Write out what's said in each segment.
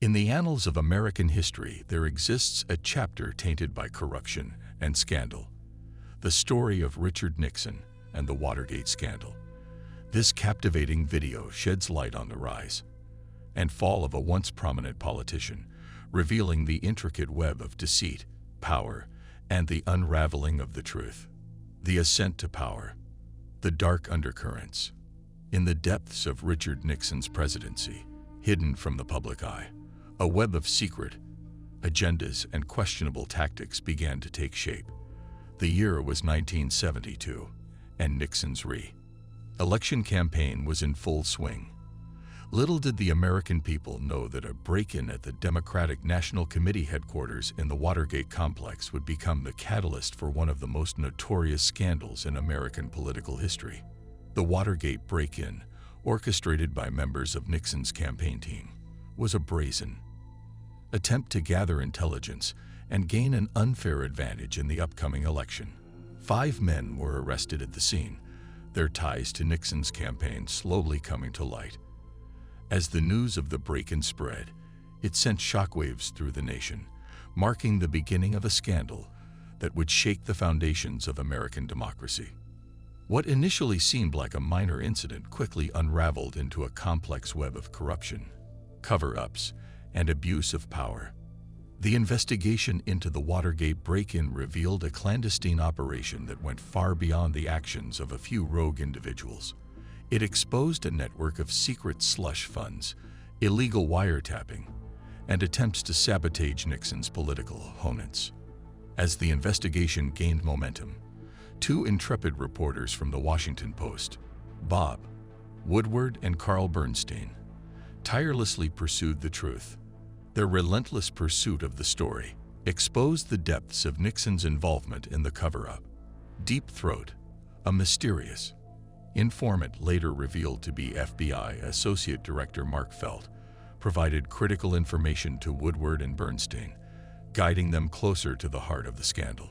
In the annals of American history, there exists a chapter tainted by corruption and scandal. The story of Richard Nixon and the Watergate scandal. This captivating video sheds light on the rise and fall of a once prominent politician, revealing the intricate web of deceit, power, and the unraveling of the truth. The ascent to power. The dark undercurrents. In the depths of Richard Nixon's presidency, hidden from the public eye, a web of secret agendas and questionable tactics began to take shape. The year was 1972, and Nixon's re-election campaign was in full swing. Little did the American people know that a break-in at the Democratic National Committee headquarters in the Watergate complex would become the catalyst for one of the most notorious scandals in American political history. The Watergate break-in, orchestrated by members of Nixon's campaign team, was a brazen attempt to gather intelligence and gain an unfair advantage in the upcoming election. 5 men were arrested at the scene, their ties to Nixon's campaign slowly coming to light. As the news of the break-in spread, it sent shockwaves through the nation, marking the beginning of a scandal that would shake the foundations of American democracy. What initially seemed like a minor incident quickly unraveled into a complex web of corruption, cover-ups, and abuse of power. The investigation into the Watergate break-in revealed a clandestine operation that went far beyond the actions of a few rogue individuals. It exposed a network of secret slush funds, illegal wiretapping, and attempts to sabotage Nixon's political opponents. As the investigation gained momentum, 2 intrepid reporters from the Washington Post, Bob Woodward and Carl Bernstein, tirelessly pursued the truth. Their relentless pursuit of the story exposed the depths of Nixon's involvement in the cover-up. Deep Throat, a mysterious informant later revealed to be FBI Associate Director Mark Felt, provided critical information to Woodward and Bernstein, guiding them closer to the heart of the scandal.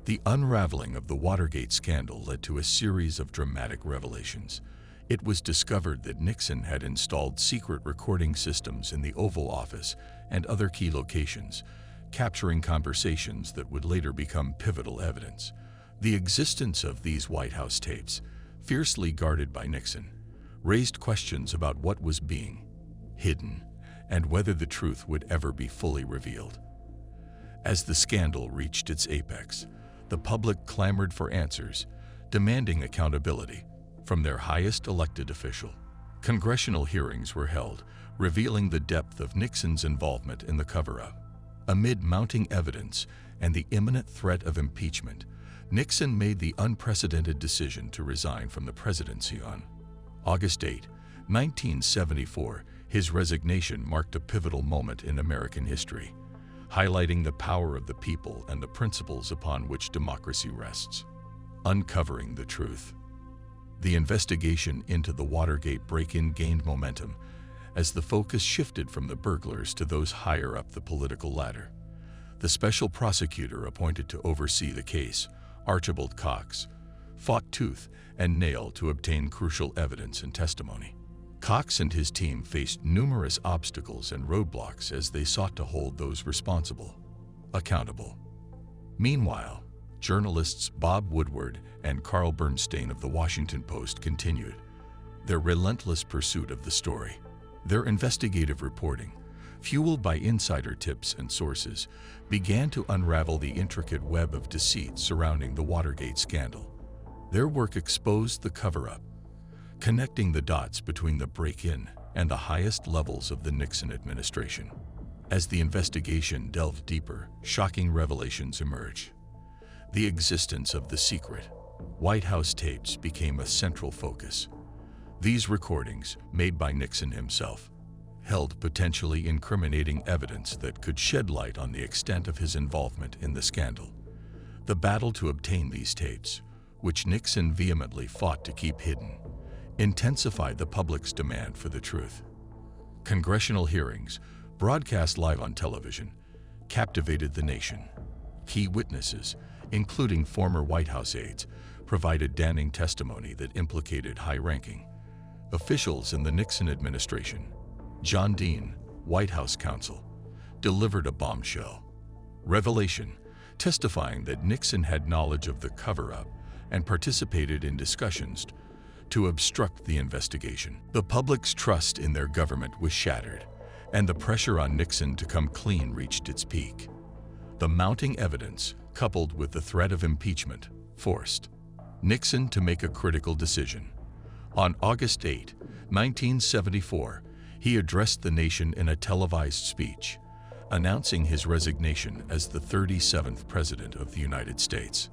The unraveling of the Watergate scandal led to a series of dramatic revelations. It was discovered that Nixon had installed secret recording systems in the Oval Office and other key locations, capturing conversations that would later become pivotal evidence. The existence of these White House tapes, fiercely guarded by Nixon, raised questions about what was being hidden and whether the truth would ever be fully revealed. As the scandal reached its apex, the public clamored for answers, demanding accountability from their highest elected official. Congressional hearings were held, revealing the depth of Nixon's involvement in the cover-up. Amid mounting evidence and the imminent threat of impeachment, Nixon made the unprecedented decision to resign from the presidency on August 8, 1974. His resignation marked a pivotal moment in American history, highlighting the power of the people and the principles upon which democracy rests. Uncovering the truth. The investigation into the Watergate break-in gained momentum as the focus shifted from the burglars to those higher up the political ladder. The special prosecutor appointed to oversee the case, Archibald Cox, fought tooth and nail to obtain crucial evidence and testimony. Cox and his team faced numerous obstacles and roadblocks as they sought to hold those responsible accountable. Meanwhile, journalists Bob Woodward and Carl Bernstein of the Washington Post continued their relentless pursuit of the story. Their investigative reporting, fueled by insider tips and sources, began to unravel the intricate web of deceit surrounding the Watergate scandal. Their work exposed the cover-up, connecting the dots between the break-in and the highest levels of the Nixon administration. As the investigation delved deeper, shocking revelations emerged. The existence of the secret White House tapes became a central focus. These recordings, made by Nixon himself, held potentially incriminating evidence that could shed light on the extent of his involvement in the scandal. The battle to obtain these tapes, which Nixon vehemently fought to keep hidden, intensified the public's demand for the truth. Congressional hearings, broadcast live on television, captivated the nation. Key witnesses, including former White House aides, provided damning testimony that implicated high-ranking officials in the Nixon administration. John Dean, White House counsel, delivered a bombshell revelation testifying that Nixon had knowledge of the cover-up and participated in discussions to obstruct the investigation. The public's trust in their government was shattered, and the pressure on Nixon to come clean reached its peak. The mounting evidence, coupled with the threat of impeachment, forced Nixon to make a critical decision. On August 8, 1974, he addressed the nation in a televised speech, announcing his resignation as the 37th President of the United States.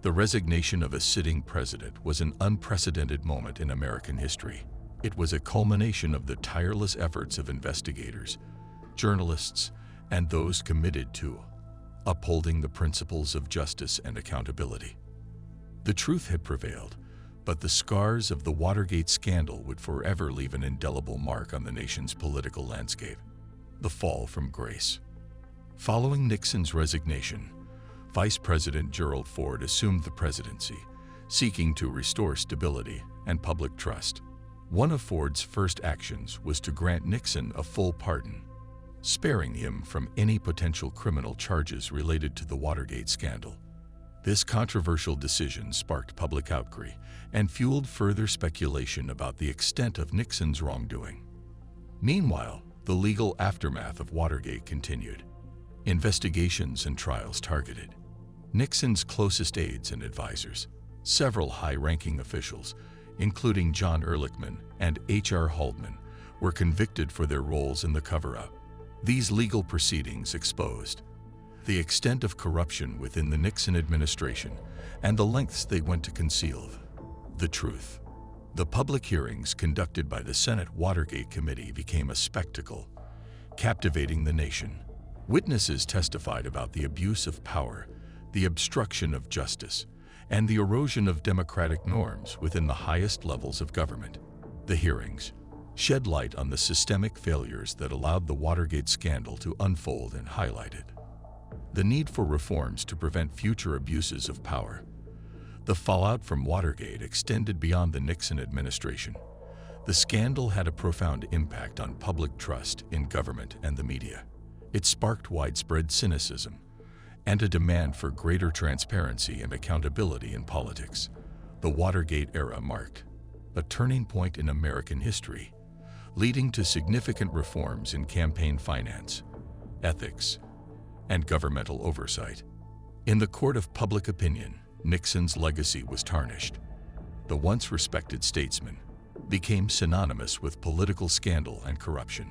The resignation of a sitting president was an unprecedented moment in American history. It was a culmination of the tireless efforts of investigators, journalists, and those committed to upholding the principles of justice and accountability. The truth had prevailed, but the scars of the Watergate scandal would forever leave an indelible mark on the nation's political landscape. The fall from grace. Following Nixon's resignation, Vice President Gerald Ford assumed the presidency, seeking to restore stability and public trust. One of Ford's first actions was to grant Nixon a full pardon, sparing him from any potential criminal charges related to the Watergate scandal. This controversial decision sparked public outcry and fueled further speculation about the extent of Nixon's wrongdoing. Meanwhile, the legal aftermath of Watergate continued. Investigations and trials targeted Nixon's closest aides and advisors. Several high-ranking officials, including John Ehrlichman and H.R. Haldeman, were convicted for their roles in the cover-up. These legal proceedings exposed the extent of corruption within the Nixon administration and the lengths they went to conceal the truth. The public hearings conducted by the Senate Watergate Committee became a spectacle, captivating the nation. Witnesses testified about the abuse of power, the obstruction of justice, and the erosion of democratic norms within the highest levels of government. The hearings shed light on the systemic failures that allowed the Watergate scandal to unfold and highlighted the need for reforms to prevent future abuses of power. The fallout from Watergate extended beyond the Nixon administration. The scandal had a profound impact on public trust in government and the media. It sparked widespread cynicism and a demand for greater transparency and accountability in politics. The Watergate era marked a turning point in American history, leading to significant reforms in campaign finance, ethics, and governmental oversight. In the court of public opinion, Nixon's legacy was tarnished. The once respected statesman became synonymous with political scandal and corruption.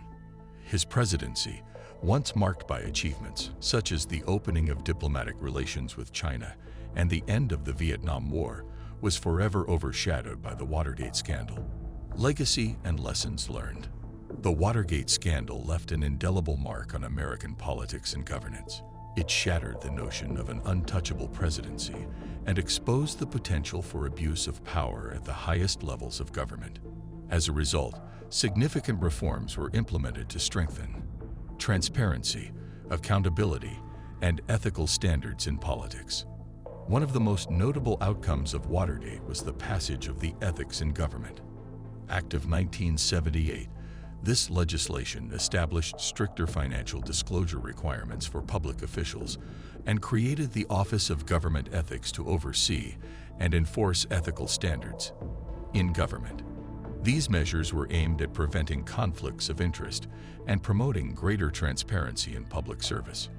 His presidency, once marked by achievements such as the opening of diplomatic relations with China and the end of the Vietnam War, was forever overshadowed by the Watergate scandal. Legacy and lessons learned. The Watergate scandal left an indelible mark on American politics and governance. It shattered the notion of an untouchable presidency and exposed the potential for abuse of power at the highest levels of government. As a result, significant reforms were implemented to strengthen transparency, accountability, and ethical standards in politics. One of the most notable outcomes of Watergate was the passage of the Ethics in Government Act of 1978. This legislation established stricter financial disclosure requirements for public officials and created the Office of Government Ethics to oversee and enforce ethical standards in government. These measures were aimed at preventing conflicts of interest and promoting greater transparency in public service.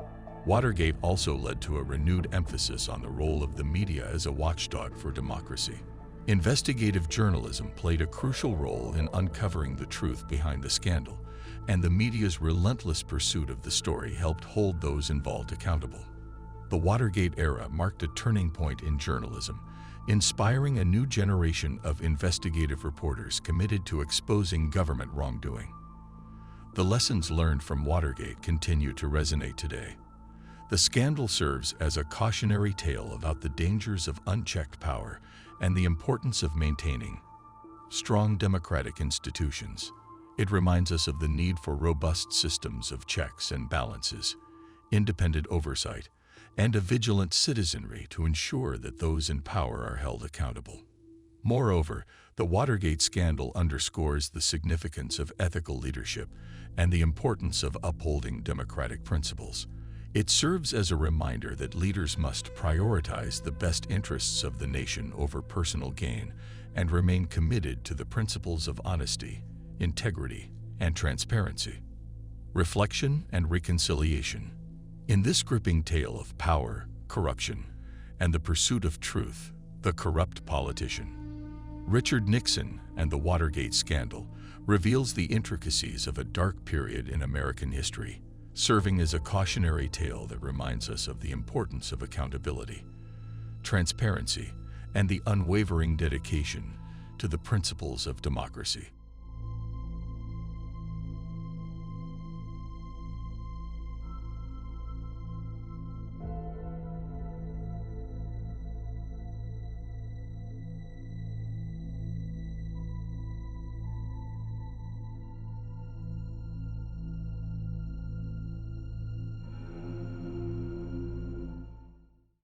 Watergate also led to a renewed emphasis on the role of the media as a watchdog for democracy. Investigative journalism played a crucial role in uncovering the truth behind the scandal, and the media's relentless pursuit of the story helped hold those involved accountable. The Watergate era marked a turning point in journalism, inspiring a new generation of investigative reporters committed to exposing government wrongdoing. The lessons learned from Watergate continue to resonate today. The scandal serves as a cautionary tale about the dangers of unchecked power and the importance of maintaining strong democratic institutions. It reminds us of the need for robust systems of checks and balances, independent oversight, and a vigilant citizenry to ensure that those in power are held accountable. Moreover, the Watergate scandal underscores the significance of ethical leadership and the importance of upholding democratic principles. It serves as a reminder that leaders must prioritize the best interests of the nation over personal gain and remain committed to the principles of honesty, integrity, and transparency. Reflection and reconciliation. In this gripping tale of power, corruption, and the pursuit of truth, the corrupt politician, Richard Nixon and the Watergate scandal reveals the intricacies of a dark period in American history, serving as a cautionary tale that reminds us of the importance of accountability, transparency, and the unwavering dedication to the principles of democracy.